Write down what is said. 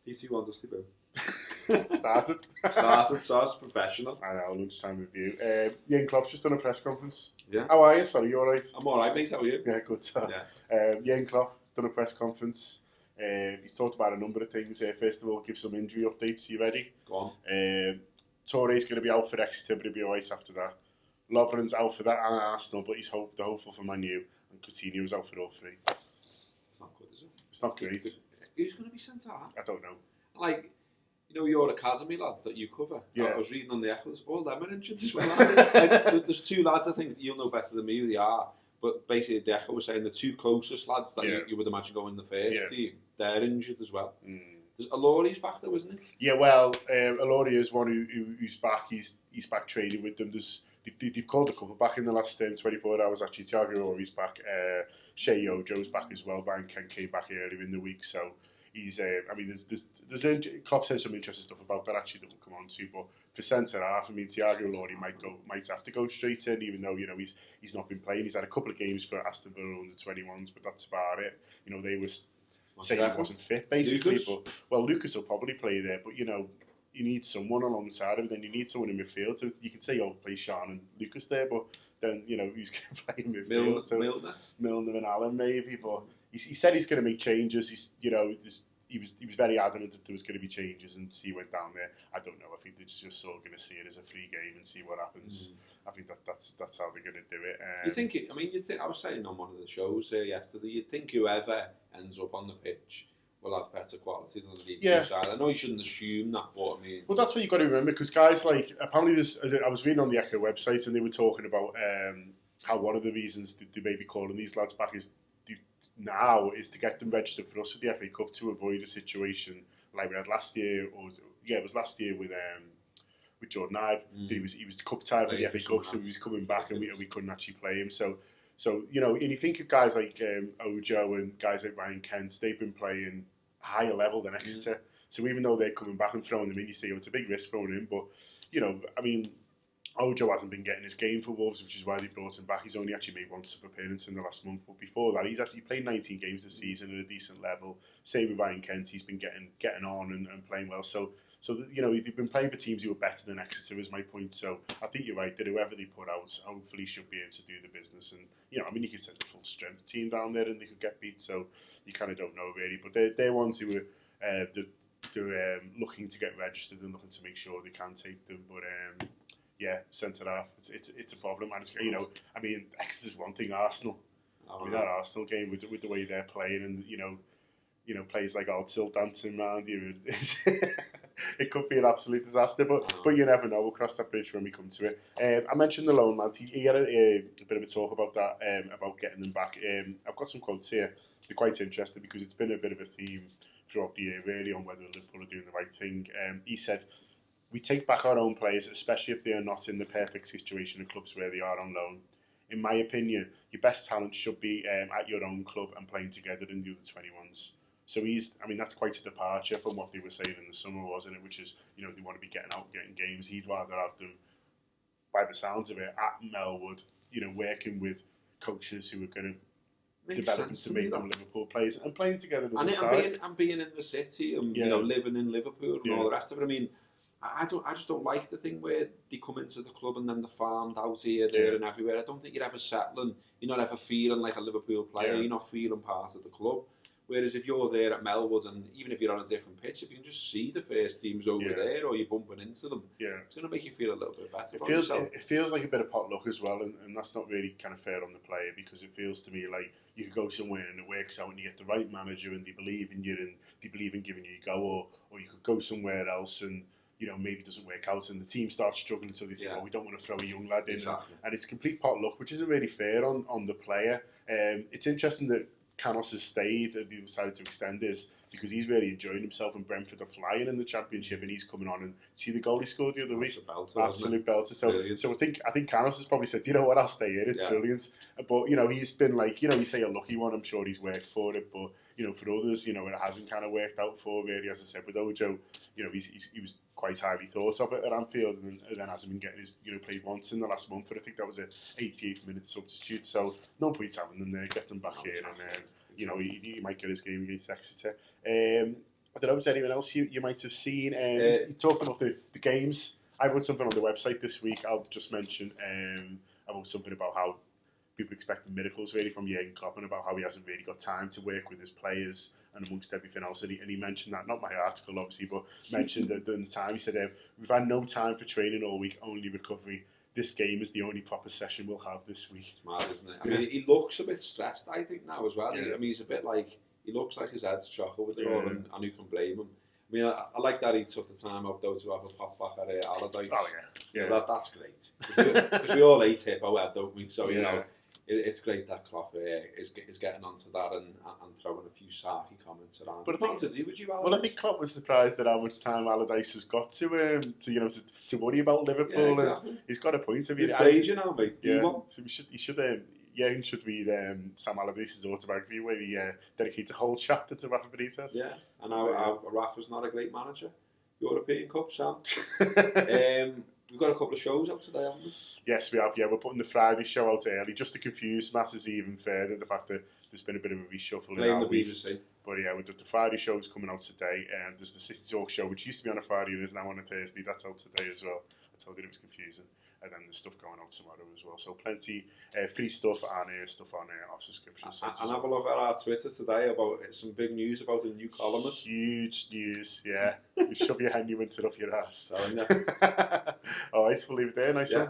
He's who wants to sleep Started, so it's professional. I know, lunchtime review. Jürgen Klopp's just done a press conference. Yeah. How are you? Sorry, you alright? I'm alright, mate, how are you? Yeah, good. Yeah. Jürgen Klopp done a press conference. He's talked about a number of things. First of all, give some injury updates. You ready? Go on. Touré's going to be out for Exeter, but he'll be alright after that. Lovren's out for that and Arsenal, but he's hopeful for Man U. And Coutinho's out for all three. It's not good, is it? It's not great. Who's going to be sent out? I don't know. Like, you know, your academy lads that you cover. Yeah. I was reading on the Echoes, all them are injured as well. Like, there's two lads, I think you'll know better than me who they are. But basically, the Echo was saying the two closest lads that you would imagine go in the first team, they're injured as well. There's Ilori's back though, isn't he? Yeah, well, Ilori is one who's back. He's back training with them. They've called a couple back in the last 24 hours. Actually, Tiago Ilori's back. Shea Ojo's back as well. Brian Kent came back earlier in the week, so he's. I mean, there's Klopp said some interesting stuff about that actually that we'll come on to. But for centre half, I mean, Tiago Ilori might have to go straight in, even though he's not been playing. He's had a couple of games for Aston Villa under 21s, but that's about it. You know, they were saying he wasn't fit basically. But Lucas will probably play there, but you need someone alongside him, then you need someone in midfield. So you can say, play Sean and Lucas there, but then, who's going to play in midfield? Milner and Allen maybe, but he said he's going to make changes. He was very adamant that there was going to be changes, and he went down there. I don't know. I think they're just sort of going to see it as a free game and see what happens. I think that's how they're going to do it. You think? I was saying on one of the shows yesterday. You'd think whoever ends up on the pitch will have better quality than the League Two side. I know you shouldn't assume that, but I mean... Well, that's what you've got to remember, because guys like... Apparently, I was reading on the Echo website, and they were talking about how one of the reasons they may be calling these lads back is to get them registered for us at the FA Cup to avoid a situation like we had last year, it was last year with Jordan Ibe. He was cup tied for the FA Cup, so he was coming back, and we couldn't actually play him. So and you think of guys like Ojo and guys like Ryan Kent, they've been playing higher level than Exeter. So even though they're coming back and throwing them in, you see, it's a big risk throwing in. But, I mean, Ojo hasn't been getting his game for Wolves, which is why they brought him back. He's only actually made one sub-appearance in the last month. But before that, he's actually played 19 games this season at a decent level. Same with Ryan Kent. He's been getting on and playing well. So they've been playing for teams who are better than Exeter, is my point. So I think you're right that whoever they put out, hopefully should be able to do the business. And, you could send a full strength team down there and they could get beat. So you kind of don't know really. But they're ones who are they're looking to get registered and looking to make sure they can take them. But centre half, it's a problem. And Exeter's one thing. Arsenal, that Arsenal game with the way they're playing, and players like Altsil dancing around you, it could be an absolute disaster. But you never know. We'll cross that bridge when we come to it. I mentioned the loan lad. He had a bit of a talk about that, about getting them back. I've got some quotes here. They're quite interesting because it's been a bit of a theme throughout the year, really, on whether Liverpool are doing the right thing. He said, "We take back our own players, especially if they are not in the perfect situation in clubs where they are on loan. In my opinion, your best talent should be at your own club and playing together in the under-21s." So that's quite a departure from what they were saying in the summer, wasn't it? Which is, they want to be getting out, getting games. He'd rather have them, by the sounds of it, at Melwood, working with coaches who are going to develop to make them Liverpool players and playing together as a side. And being in the city and living in Liverpool and all the rest of it. I mean, I just don't like the thing where they come into the club and then they're farmed out here, there and everywhere. I don't think you're ever settling. You're not ever feeling like a Liverpool player. You're not feeling part of the club. Whereas if you're there at Melwood, and even if you're on a different pitch, if you can just see the first teams over there, or you're bumping into them, it's going to make you feel a little bit better. It feels like a bit of potluck as well, and that's not really kind of fair on the player, because it feels to me like you could go somewhere and it works out and you get the right manager and they believe in you and they believe in giving you a go, or you could go somewhere else and maybe it doesn't work out and the team starts struggling until they think, we don't want to throw a young lad in. And it's complete potluck, which isn't really fair on the player. It's interesting that Canos has stayed and they decided to extend this because he's really enjoying himself, and Brentford are flying in the Championship and he's coming on, and see the goal he scored the other week? Absolute belter. So I think Canos has probably said, I'll stay here, it's brilliant. But, he's been like, you say a lucky one, I'm sure he's worked for it, but, for others, it hasn't kind of worked out for really, as I said, with Ojo, he was quite highly thought of it at Anfield and then hasn't been getting his, played once in the last month, and I think that was an 88th-minute substitute, so no point having them there, get them back here, and, he might get his game against Exeter. I don't know if there's anyone else you might have seen. You talked about the games. I wrote something on the website this week. I'll just mention about something about how people expect miracles really from Jurgen Klopp and about how he hasn't really got time to work with his players and amongst everything else. And he mentioned that, not my article obviously, but mentioned that in the time he said, we've had no time for training all week, only recovery. This game is the only proper session we'll have this week. It's mad, isn't it? I mean, he looks a bit stressed, I think, now as well. I mean, he's a bit like, he looks like his head's chocolate with it all, and who can blame him? I mean, I like that he took the time out, though, to have a pop back at Allardyce. Oh, yeah. That's great. Because we all hate hippo-head, don't we? So, you know, it's great that Klopp is getting onto that and throwing a few sarky comments around. But it's not to do with you, Allardyce. Well, I think Klopp was surprised at how much time Allardyce has got to worry about Liverpool. Yeah, exactly. And he's got a point. He's played you now, mate. Do you want? So he should read Sam Allardyce's autobiography where he dedicates a whole chapter to Rafa Benitez. Yeah, and how Rafa's not a great manager. European Cup, Sam. We've got a couple of shows out today, haven't we? Yes, we have. Yeah, we're putting the Friday show out early just to confuse masses even further. The fact that there's been a bit of a reshuffle in our week. BBC. But yeah, the Friday show's coming out today, and there's the City Talk show, which used to be on a Friday and is now on a Thursday. That's out today as well. I told you it was confusing. And then there's stuff going out tomorrow as well. So plenty free stuff and stuff on our subscription sites. And have a look at our Twitter today about some big news about a new columnist. Huge news, yeah. You shove your hand, you went it up your ass. Telling you. All right, we'll leave it there. Nice one.